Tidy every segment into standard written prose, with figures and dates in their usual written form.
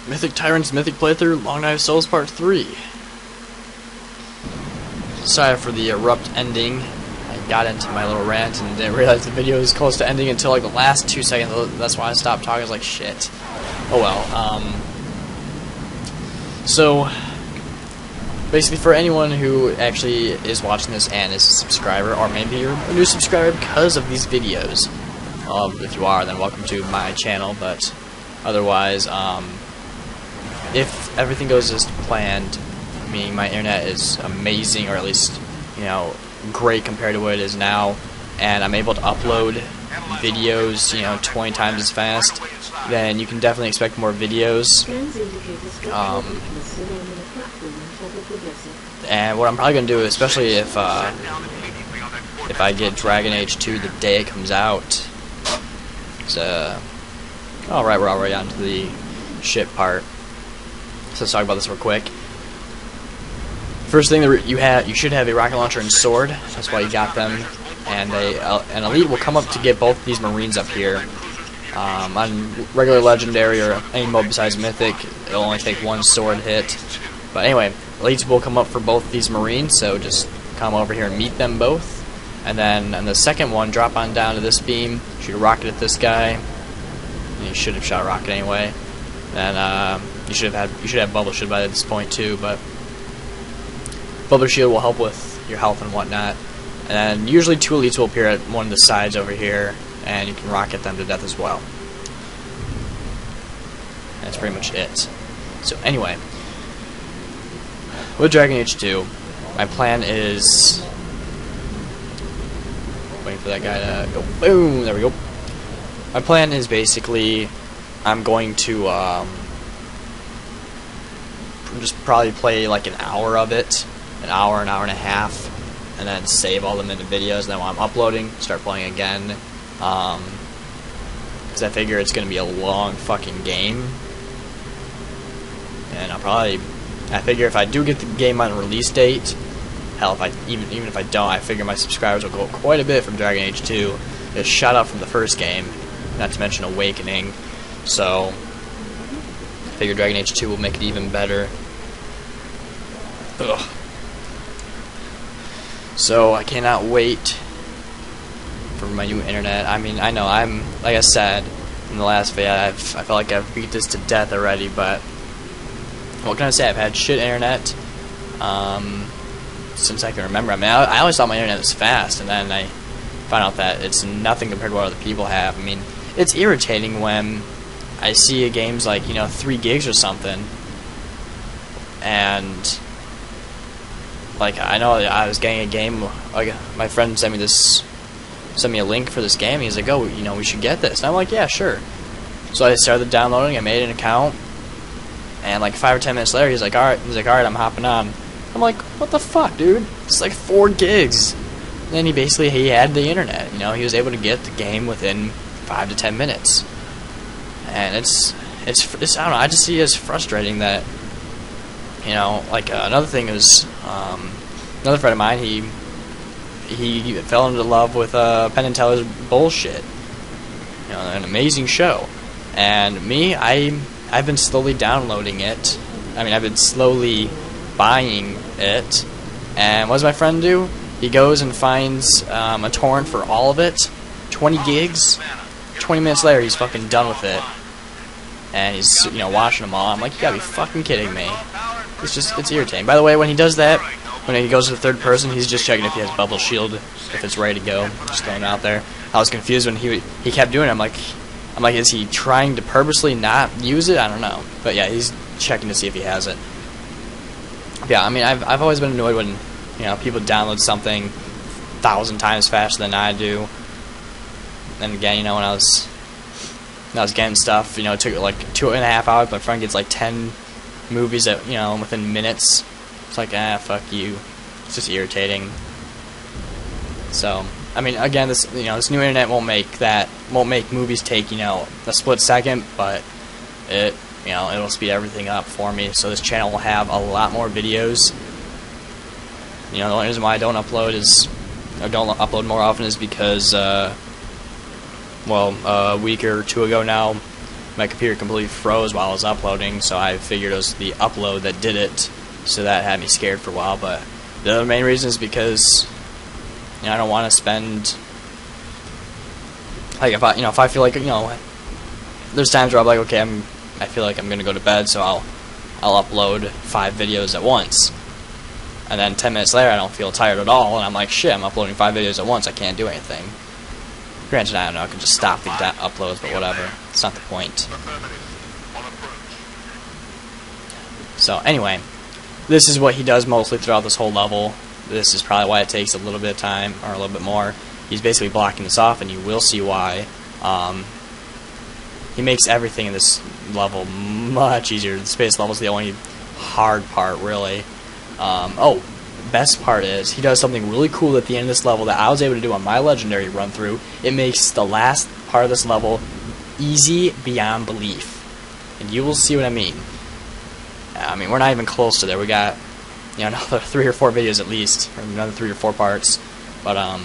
Mythic Tyrant's Mythic playthrough, Long Knife Souls Part 3. Sorry for the abrupt ending. I got into my little rant and didn't realize the video was close to ending until like the last 2 seconds. That's why I stopped talking. I was like, shit. Oh well. So, basically for anyone who actually is watching this and is a subscriber, or maybe you're a new subscriber because of these videos, if you are, then welcome to my channel, but otherwise, if everything goes as planned, meaning my internet is amazing, or at least, you know, great compared to what it is now, and I'm able to upload videos, you know, 20 times as fast, then you can definitely expect more videos. And what I'm probably going to do, especially if I get Dragon Age 2 the day it comes out, alright, we're already on to the shit part. So let's talk about this real quick. First thing that you should have a rocket launcher and sword. That's why you got them. And an elite will come up to get both these marines up here. On regular legendary or any mode besides mythic, it'll only take one sword hit. But anyway, elites will come up for both these marines, so just come over here and meet them both. And then on the second one, drop on down to this beam, shoot a rocket at this guy. You should have shot a rocket anyway. Then you should have bubble shield by this point too, but bubble shield will help with your health and whatnot. And then usually 2 elites will appear at one of the sides over here, and you can rocket them to death as well. That's pretty much it. So anyway, with Dragon Age 2, my plan is waiting for that guy to go boom. There we go. My plan is basically I'm going to just probably play like an hour of it, an hour and a half, and then save all them into videos. And then when I'm uploading, start playing again, because I figure it's going to be a long fucking game. And I figure if I do get the game on release date, hell, even if I don't, I figure my subscribers will go up quite a bit from Dragon Age 2. It's shot up from the first game, not to mention Awakening. So I figure Dragon Age 2 will make it even better. Ugh. So I cannot wait for my new internet. I mean, I know like I said in the last video, I felt like I've beat this to death already, but what can I say? I've had shit internet since I can remember. I mean, I always thought my internet was fast, and then I found out that it's nothing compared to what other people have. I mean, it's irritating when I see a game's like, you know, 3 gigs or something, and like I know I was getting a game. Like my friend sent me a link for this game. He's like, "Oh, you know, we should get this." And I'm like, "Yeah, sure." So I started downloading. I made an account, and like 5 or 10 minutes later, he's like, "All right," I'm hopping on. I'm like, "What the fuck, dude? It's like 4 gigs." And then he had the internet. You know, he was able to get the game within 5 to 10 minutes. And it's I don't know, I just see it as frustrating that, you know, like another thing is, another friend of mine, he fell into love with Penn and Teller's bullshit. You know, an amazing show. And me, I've been slowly downloading it. I mean, I've been slowly buying it. And what does my friend do? He goes and finds a torrent for all of it, 20 gigs. 20 minutes later, he's fucking done with it. And he's, you know, watching them all. I'm like, you gotta be fucking kidding me. It's irritating. By the way, when he does that, when he goes to the third person, he's just checking if he has bubble shield, if it's ready to go. Just throwing it out there. I was confused when he kept doing it. I'm like, is he trying to purposely not use it? I don't know. But yeah, he's checking to see if he has it. Yeah, I mean, I've always been annoyed when, you know, people download something 1,000 times faster than I do. And again, you know, when I was getting stuff, you know, it took like 2.5 hours. My friend gets like 10 movies that, you know, within minutes. It's like, fuck you. It's just irritating. So, I mean, again, this new internet won't make movies take, you know, a split second, but it'll speed everything up for me. So this channel will have a lot more videos. You know, the only reason why I don't upload more often is because, well, a week or 2 ago now, my computer completely froze while I was uploading, so I figured it was the upload that did it, so that had me scared for a while. But the other main reason is because, you know, I don't want to spend, like, if I feel like, you know, there's times where I'm like, okay, I feel like I'm gonna go to bed, so I'll upload 5 videos at once, and then 10 minutes later I don't feel tired at all, and I'm like, shit, I'm uploading 5 videos at once, I can't do anything. Granted, I don't know, I can just stop the uploads, but whatever, it's not the point. So anyway, this is what he does mostly throughout this whole level. This is probably why it takes a little bit of time, or a little bit more. He's basically blocking this off, and you will see why. He makes everything in this level much easier. The space level is the only hard part, really. Oh, best part is he does something really cool at the end of this level that I was able to do on my legendary run through. It makes the last part of this level easy beyond belief, and you will see what I mean. I mean, we're not even close to there. We got, you know, another 3 or 4 videos at least, or another 3 or 4 parts. But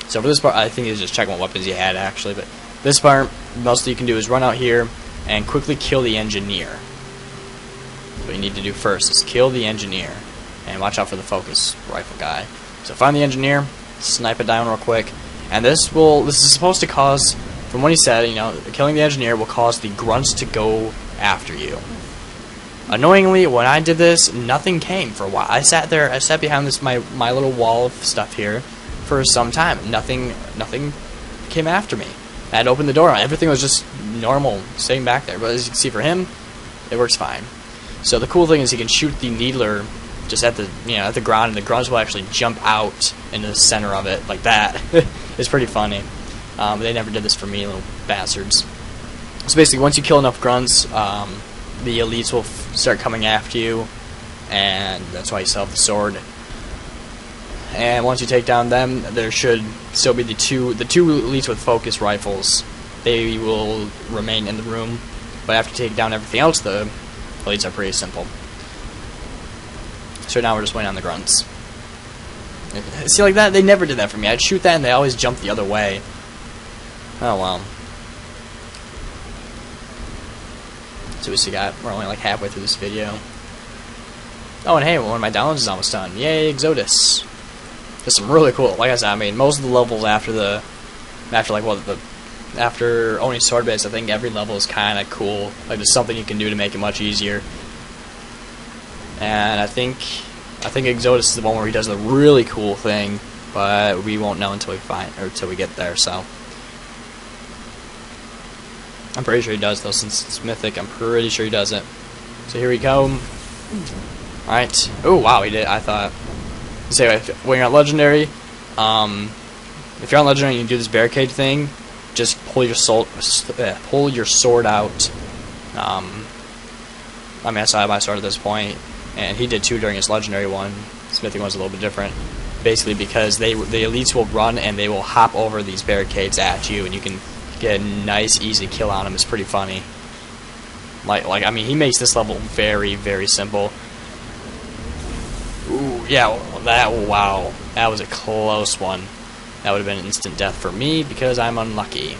so for this part, I think he's just checking what weapons he had actually. But this part, most you can do is run out here and quickly kill the engineer. What you need to do first is kill the engineer, and watch out for the focus rifle guy. So find the engineer, snipe it down real quick, and this is supposed to cause, from what he said, you know, killing the engineer will cause the grunts to go after you. Annoyingly, when I did this, nothing came for a while. I sat behind this my little wall of stuff here for some time. Nothing came after me. I had to open the door. Everything was just normal, sitting back there. But as you can see, for him, it works fine. So the cool thing is he can shoot the needler just at the ground, and the grunts will actually jump out into the center of it like that. It's pretty funny. They never did this for me, little bastards. So basically, once you kill enough grunts, the elites will start coming after you, and that's why you still have the sword. And once you take down them, there should still be the two elites with focus rifles. They will remain in the room, but after you take down everything else, the elites are pretty simple. So now we're just waiting on the grunts. See, like that, they never did that for me. I'd shoot that and they always jumped the other way. Oh well. So we got, we're only like halfway through this video. Oh, and hey, one of my downloads is almost done. Yay, Exodus. There's some really cool, like I said, I mean, most of the levels after owning sword base, I think every level is kind of cool. Like, there's something you can do to make it much easier. And I think Exodus is the one where he does the really cool thing, but we won't know until we get there. So I'm pretty sure he does, though, since it's Mythic. I'm pretty sure he does it. So here we go. All right. Oh wow, he did. I thought. So when you're on legendary, if you're on legendary and you do this barricade thing, just pull your sword out. I mean, I still have my sword at this point, and he did too during his legendary one. His Mythic one's a little bit different, basically because the elites will run and they will hop over these barricades at you, and you can get a nice, easy kill on him. It's pretty funny. Like I mean, he makes this level very, very simple. Ooh, yeah, wow, that was a close one. That would have been instant death for me because I'm unlucky.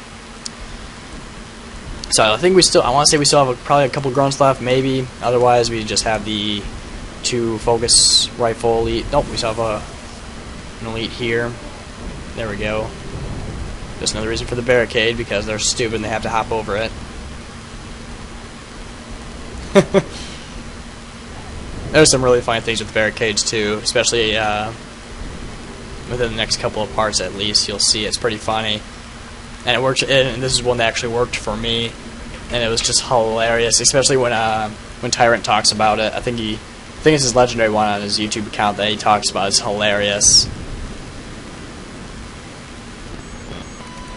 So I think I want to say we still have probably a couple grunts left, maybe. Otherwise, we just have the 2 focus rifle elite. Nope, we still have an elite here. There we go. Just another reason for the barricade, because they're stupid and they have to hop over it. There's some really funny things with barricades too, especially within the next couple of parts at least. You'll see it's pretty funny, and it worked. And this is one that actually worked for me, and it was just hilarious, especially when Tyrant talks about it. I think it's his legendary one on his YouTube account that he talks about. It's hilarious.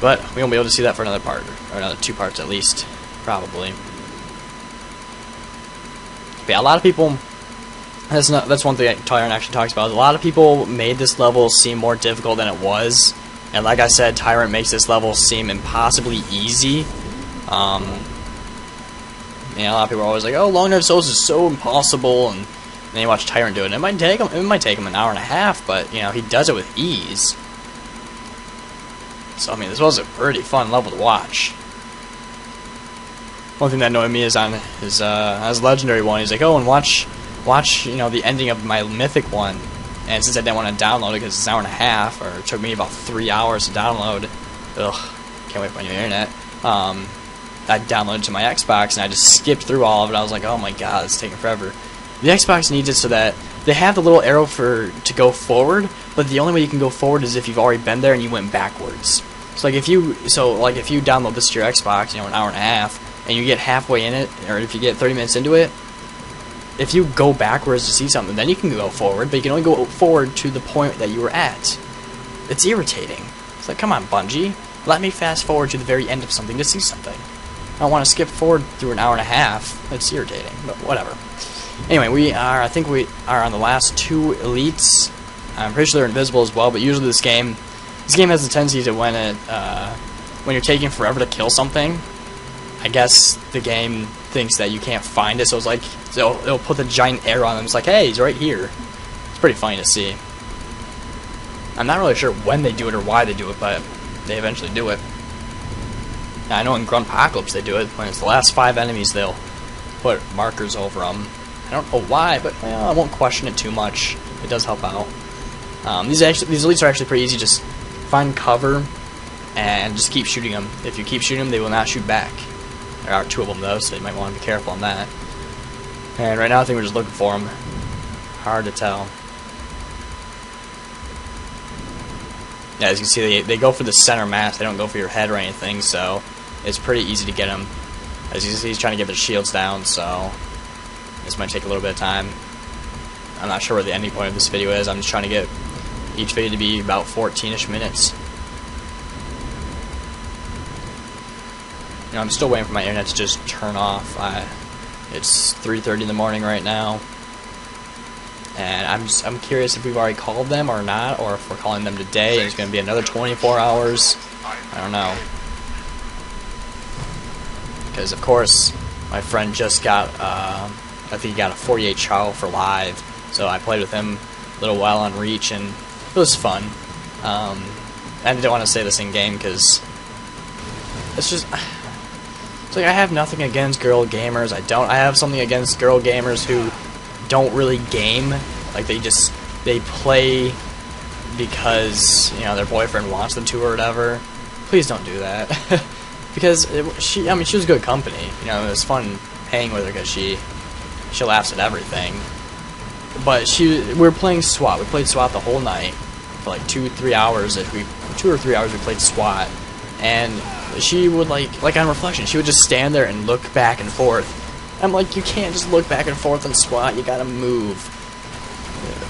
But we won't be able to see that for another part, or another 2 parts at least, probably. But yeah, a lot of people. That's one thing Tyrant actually talks about. A lot of people made this level seem more difficult than it was, and like I said, Tyrant makes this level seem impossibly easy. You know, a lot of people are always like, "Oh, Long Knife Solace is so impossible," and then you watch Tyrant do it. And it might take him an hour and a half, but you know, he does it with ease. So I mean, this was a pretty fun level to watch. One thing that annoyed me is on his legendary one, he's like, oh, and watch, you know, the ending of my mythic one. And since I didn't want to download it because it's an hour and a half, or it took me about 3 hours to download, can't wait for my new internet. I downloaded it to my Xbox and I just skipped through all of it. I was like, oh my god, it's taking forever. The Xbox needs it so that they have the little arrow to go forward, but the only way you can go forward is if you've already been there and you went backwards. So like if you download this to your Xbox, you know, an hour and a half, and you get halfway in it, or if you get 30 minutes into it, if you go backwards to see something, then you can go forward, but you can only go forward to the point that you were at. It's irritating. It's like, come on, Bungie, let me fast forward to the very end of something to see something. I don't want to skip forward through an hour and a half. It's irritating, but whatever. Anyway, I think we are on the last 2 elites. I'm pretty sure they're invisible as well, but usually this game has a tendency to when you're taking forever to kill something, I guess the game thinks that you can't find it, so it's like it'll put the giant arrow on them. It's like, hey, he's right here. It's pretty funny to see. I'm not really sure when they do it or why they do it, but they eventually do it. Now, I know in Gruntpocalypse they do it. When it's the last 5 enemies, they'll put markers over them. I don't know why, but well, I won't question it too much. It does help out. These elites are actually pretty easy. Just find cover and just keep shooting them. If you keep shooting them, they will not shoot back. There are 2 of them though, so you might want to be careful on that. And right now I think we're just looking for them. Hard to tell. Yeah, as you can see, they go for the center mass. They don't go for your head or anything, so it's pretty easy to get them. As you can see, he's trying to get their shields down, so this might take a little bit of time. I'm not sure where the ending point of this video is. I'm just trying to get each video to be about 14-ish minutes. You know, I'm still waiting for my internet to just turn off. It's 3:30 in the morning right now, and I'm curious if we've already called them or not, or if we're calling them today and it's going to be another 24 hours. I don't know, because of course my friend just got I think he got a 48 trial for live, so I played with him a little while on Reach and it was fun. I didn't want to say this in game because it's just. It's like I have nothing against girl gamers. I have something against girl gamers who don't really game. Like they play because, you know, their boyfriend wants them to or whatever. Please don't do that. Because she was good company. You know, it was fun hanging with her because she laughs at everything. But we were playing SWAT. We played SWAT the whole night for like 2 or 3 hours. 2 or 3 hours we played SWAT, and she would like on Reflection, she would just stand there and look back and forth. I'm like, you can't just look back and forth and SWAT, you gotta move.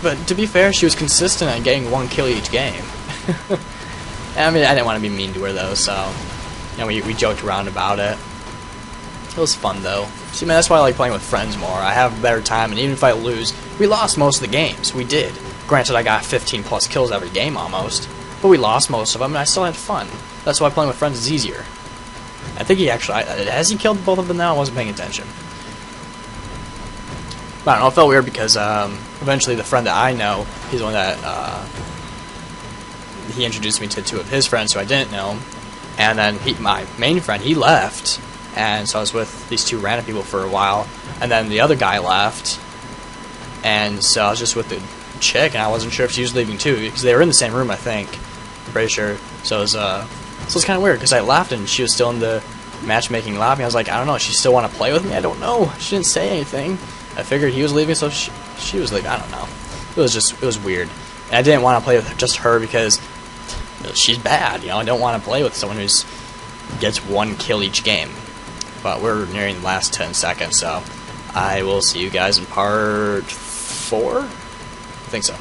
But to be fair, she was consistent on getting 1 kill each game. I mean, I didn't want to be mean to her though, so you know, we joked around about it. It was fun though. See, man, that's why I like playing with friends more. I have a better time, and even if I lose, we lost most of the games. We did. Granted, I got 15 plus kills every game almost, but we lost most of them, and I still had fun. That's why playing with friends is easier. I think he actually... has he killed both of them now? I wasn't paying attention. But I don't know, it felt weird because eventually the friend that I know, he's the one that... he introduced me to 2 of his friends who I didn't know. And then my main friend, he left. And so I was with these 2 random people for a while. And then the other guy left. And so I was just with the chick, and I wasn't sure if she was leaving too, because they were in the same room, I think. I'm pretty sure. So it was kind of weird, because I left and she was still in the matchmaking lobby. I was like, I don't know, does she still want to play with me? I don't know. She didn't say anything. I figured he was leaving, so she was leaving. I don't know. It was weird. And I didn't want to play with just her because she's bad, you know. I don't want to play with someone who gets 1 kill each game. But we're nearing the last 10 seconds, so I will see you guys in part 4? I think so.